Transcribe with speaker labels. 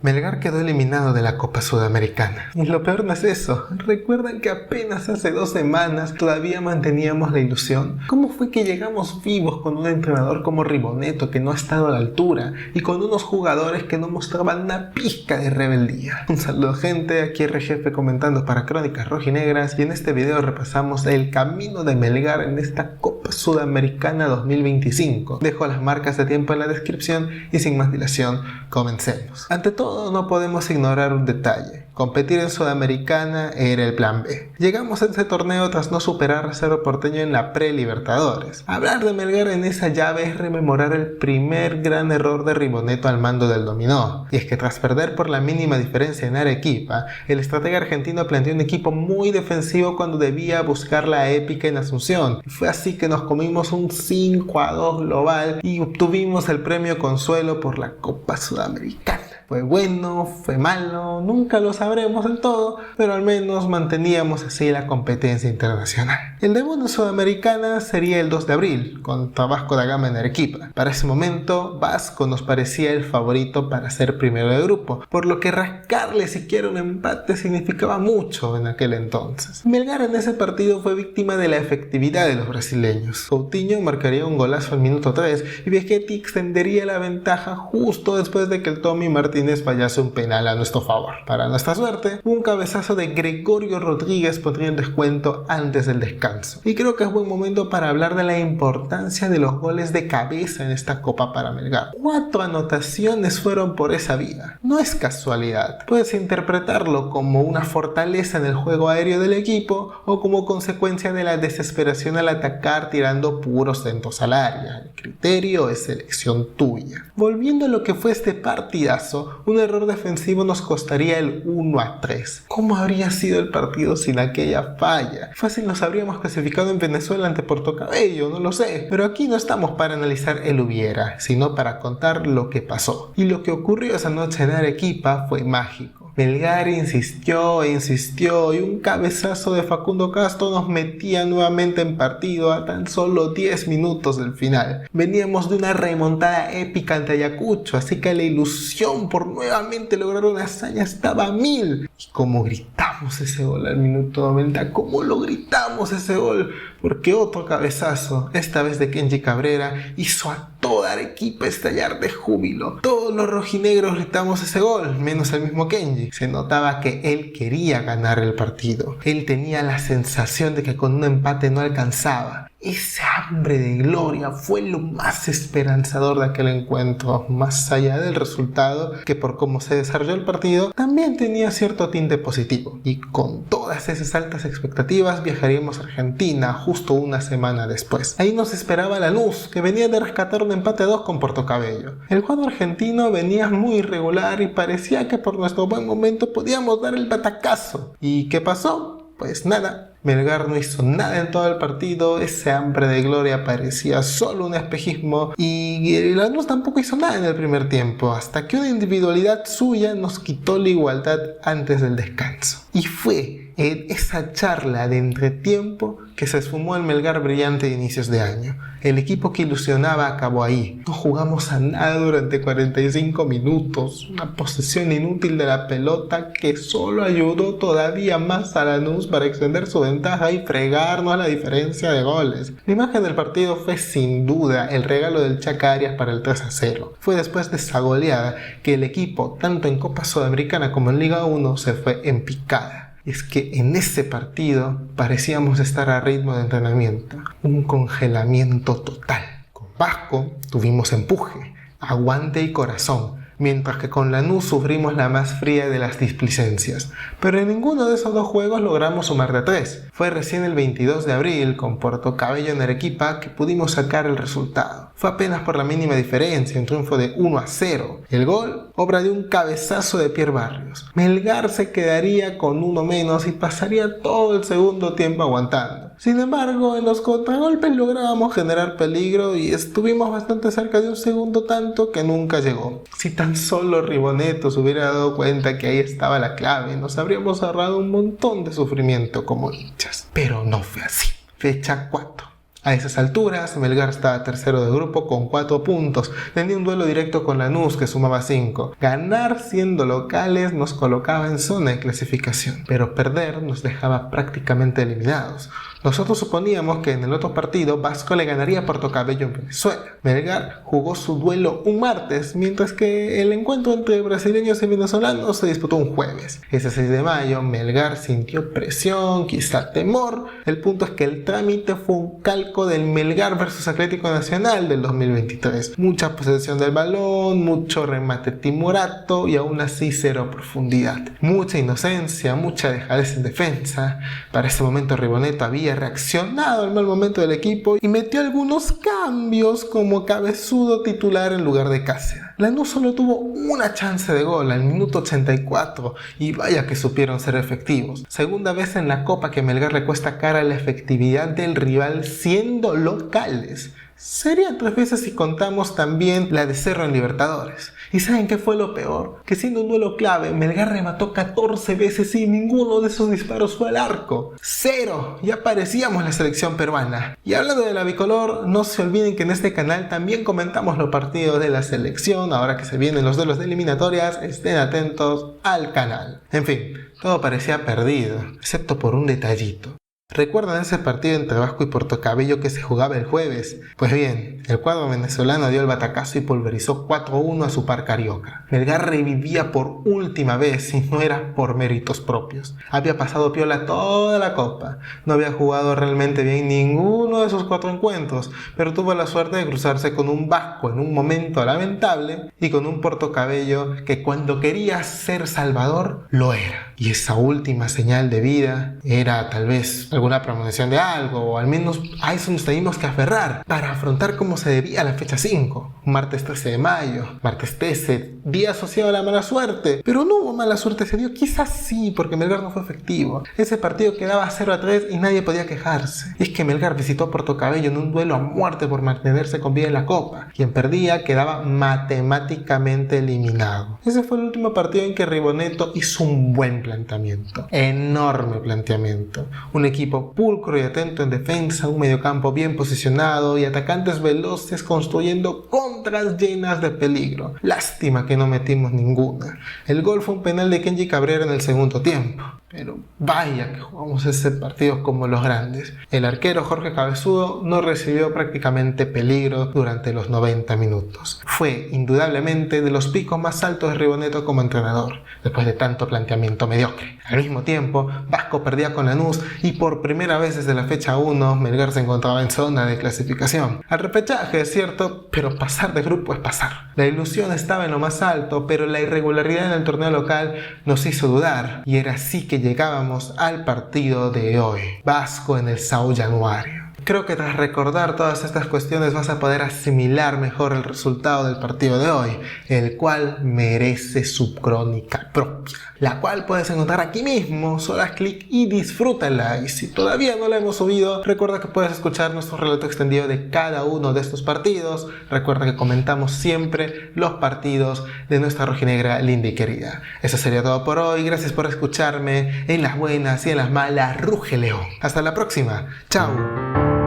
Speaker 1: Melgar quedó eliminado de la Copa Sudamericana. Y lo peor no es eso. ¿Recuerdan que apenas hace 2 semanas todavía manteníamos la ilusión? ¿Cómo fue que llegamos vivos con un entrenador como Ribonetto que no ha estado a la altura y con unos jugadores que no mostraban una pizca de rebeldía? Un saludo, gente, aquí RGF comentando para Crónicas Rojinegras, y en este video repasamos el camino de Melgar en esta Copa Sudamericana 2025. Dejo las marcas de tiempo en la descripción y sin más dilación, comencemos. Ante todo, no podemos ignorar un detalle. Competir en Sudamericana era el plan B. Llegamos a ese torneo tras no superar a Cerro Porteño en la pre-Libertadores. Hablar de Melgar en esa llave es rememorar el primer gran error de Ribonetto al mando del dominó. Y es que tras perder por la mínima diferencia en Arequipa, el estratega argentino planteó un equipo muy defensivo cuando debía buscar la épica en Asunción. Y fue así que nos comimos un 5-2 global y obtuvimos el premio consuelo por la Copa Sudamericana. Fue bueno, fue malo, nunca lo sabremos del todo, pero al menos manteníamos así la competencia internacional. El debut en Sudamericana sería el 2 de abril, contra Vasco da Gama en Arequipa. Para ese momento, Vasco nos parecía el favorito para ser primero de grupo, por lo que rascarle siquiera un empate significaba mucho en aquel entonces. Melgar en ese partido fue víctima de la efectividad de los brasileños. Coutinho marcaría un golazo al minuto 3 y Vegetti extendería la ventaja justo después de que el Tommy Martínez fallase un penal a nuestro favor. Para nuestra suerte, un cabezazo de Gregorio Rodríguez pondría el descuento antes del descanso. Y creo que es buen momento para hablar de la importancia de los goles de cabeza en esta Copa para Melgar. 4 anotaciones fueron por esa vía. No es casualidad. Puedes interpretarlo como una fortaleza en el juego aéreo del equipo o como consecuencia de la desesperación al atacar tirando puros centros al área. El criterio es elección tuya. Volviendo a lo que fue este partidazo, un error defensivo nos costaría el 1-3. ¿Cómo habría sido el partido sin aquella falla? Fácil nos habríamos clasificado en Venezuela ante Puerto Cabello, no lo sé. Pero aquí no estamos para analizar el hubiera, sino para contar lo que pasó. Y lo que ocurrió esa noche en Arequipa fue mágico. Melgar insistió e insistió y un cabezazo de Facundo Castro nos metía nuevamente en partido a tan solo 10 minutos del final. Veníamos de una remontada épica ante Ayacucho, así que la ilusión por nuevamente lograr una hazaña estaba a 1000. Y cómo gritamos ese gol al minuto 90, cómo lo gritamos ese gol, porque otro cabezazo, esta vez de Kenji Cabrera, hizo a toda Arequipa estallar de júbilo. Todos los rojinegros gritamos ese gol, menos el mismo Kenji. Se notaba que él quería ganar el partido. Él tenía la sensación de que con un empate no alcanzaba. Ese hambre de gloria fue lo más esperanzador de aquel encuentro, más allá del resultado, que por cómo se desarrolló el partido, también tenía cierto tinte positivo. Y con todas esas altas expectativas viajaríamos a Argentina justo una semana después. Ahí nos esperaba Lanús, que venía de rescatar un empate a 2 con Puerto Cabello. El cuadro argentino venía muy irregular y parecía que por nuestro buen momento podíamos dar el batacazo. ¿Y qué pasó? Pues nada. Melgar no hizo nada en todo el partido, ese hambre de gloria parecía solo un espejismo y Lanús tampoco hizo nada en el primer tiempo, hasta que una individualidad suya nos quitó la igualdad antes del descanso. Y fue en esa charla de entretiempo que se esfumó el Melgar brillante de inicios de año. El equipo que ilusionaba acabó ahí. No jugamos a nada durante 45 minutos. Una posesión inútil de la pelota que solo ayudó todavía más a Lanús para extender su ventaja y fregarnos la diferencia de goles. La imagen del partido fue sin duda el regalo del Chaca Arias para el 3-0. Fue después de esa goleada que el equipo, tanto en Copa Sudamericana como en Liga 1, se fue en picada. Es que en ese partido parecíamos estar a ritmo de entrenamiento, un congelamiento total. Con Vasco tuvimos empuje, aguante y corazón, mientras que con Lanús sufrimos la más fría de las displicencias. Pero en ninguno de esos dos juegos logramos sumar de 3. Fue recién el 22 de abril, con Puerto Cabello en Arequipa, que pudimos sacar el resultado. Fue apenas por la mínima diferencia, un triunfo de 1-0. El gol, obra de un cabezazo de Pierre Barrios. Melgar se quedaría con uno menos y pasaría todo el segundo tiempo aguantando. Sin embargo, en los contragolpes lográbamos generar peligro y estuvimos bastante cerca de un segundo tanto que nunca llegó. Si tan solo Ribonetto se hubiera dado cuenta que ahí estaba la clave, nos habríamos ahorrado un montón de sufrimiento como hinchas. Pero no fue así. Fecha 4. A esas alturas, Melgar estaba tercero de grupo con 4 puntos. Tenía un duelo directo con Lanús que sumaba 5. Ganar siendo locales nos colocaba en zona de clasificación, pero perder nos dejaba prácticamente eliminados. Nosotros suponíamos que en el otro partido Vasco le ganaría a Puerto Cabello en Venezuela. Melgar jugó su duelo un martes, mientras que el encuentro entre brasileños y venezolanos se disputó un jueves. Ese 6 de mayo, Melgar sintió presión, quizá temor. El punto es que el trámite fue un calco del Melgar versus Atlético Nacional del 2023. Mucha posesión del balón, mucho remate timorato y aún así cero profundidad. Mucha inocencia, mucha dejadez en defensa. Para ese momento Ribonetto había reaccionado al mal momento del equipo y metió algunos cambios como Cabezudo titular en lugar de Cáceres. Lanús solo tuvo una chance de gol al minuto 84 y vaya que supieron ser efectivos. Segunda vez en la Copa que Melgar le cuesta cara a la efectividad del rival siendo locales. Serían 3 veces si contamos también la de Cerro en Libertadores. ¿Y saben qué fue lo peor? Que siendo un duelo clave, Melgar remató 14 veces y ninguno de esos disparos fue al arco. ¡Cero! Ya parecíamos la selección peruana. Y hablando de la bicolor, no se olviden que en este canal también comentamos los partidos de la selección. Ahora que se vienen los duelos de eliminatorias, estén atentos al canal. En fin, todo parecía perdido, excepto por un detallito. ¿Recuerdan ese partido entre Vasco y Puerto Cabello que se jugaba el jueves? Pues bien, el cuadro venezolano dio el batacazo y pulverizó 4-1 a su par carioca. Melgar revivía por última vez y no era por méritos propios. Había pasado piola toda la Copa, no había jugado realmente bien ninguno de esos 4 encuentros, pero tuvo la suerte de cruzarse con un Vasco en un momento lamentable y con un Puerto Cabello que cuando quería ser salvador, lo era. Y esa última señal de vida era tal vez alguna premonición de algo, o al menos a eso nos teníamos que aferrar para afrontar como se debía la fecha 5. Un martes 13 de mayo, martes 13, día asociado a la mala suerte. Pero no hubo mala suerte ese día, quizás sí, porque Melgar no fue efectivo. Ese partido quedaba 0-3 y nadie podía quejarse. Y es que Melgar visitó a Puerto Cabello en un duelo a muerte por mantenerse con vida en la Copa. Quien perdía quedaba matemáticamente eliminado. Ese fue el último partido en que Ribonetto hizo un buen planteamiento. Enorme planteamiento. Un equipo pulcro y atento en defensa, un mediocampo bien posicionado y atacantes veloces construyendo contras llenas de peligro. Lástima que no metimos ninguna. El gol fue un penal de Kenji Cabrera en el segundo tiempo. Pero vaya que jugamos ese partido como los grandes. El arquero Jorge Cabezudo no recibió prácticamente peligro durante los 90 minutos. Fue indudablemente de los picos más altos de Ribonetto como entrenador, después de tanto planteamiento mediocre. Al mismo tiempo, Vasco perdía con Lanús y por primera vez desde la fecha 1, Melgar se encontraba en zona de clasificación. Al repechaje, es cierto, pero pasar de grupo es pasar. La ilusión estaba en lo más alto, pero la irregularidad en el torneo local nos hizo dudar, y era así que llegábamos al partido de hoy. Vasco en el São Januário. Creo que tras recordar todas estas cuestiones vas a poder asimilar mejor el resultado del partido de hoy, el cual merece su crónica propia, la cual puedes encontrar aquí mismo. Solo haz clic y disfrútala, y si todavía no la hemos subido, recuerda que puedes escuchar nuestro relato extendido de cada uno de estos partidos. Recuerda que comentamos siempre los partidos de nuestra rojinegra linda y querida. Eso sería todo por hoy. Gracias por escucharme. En las buenas y en las malas, ruge león. Hasta la próxima. Chao.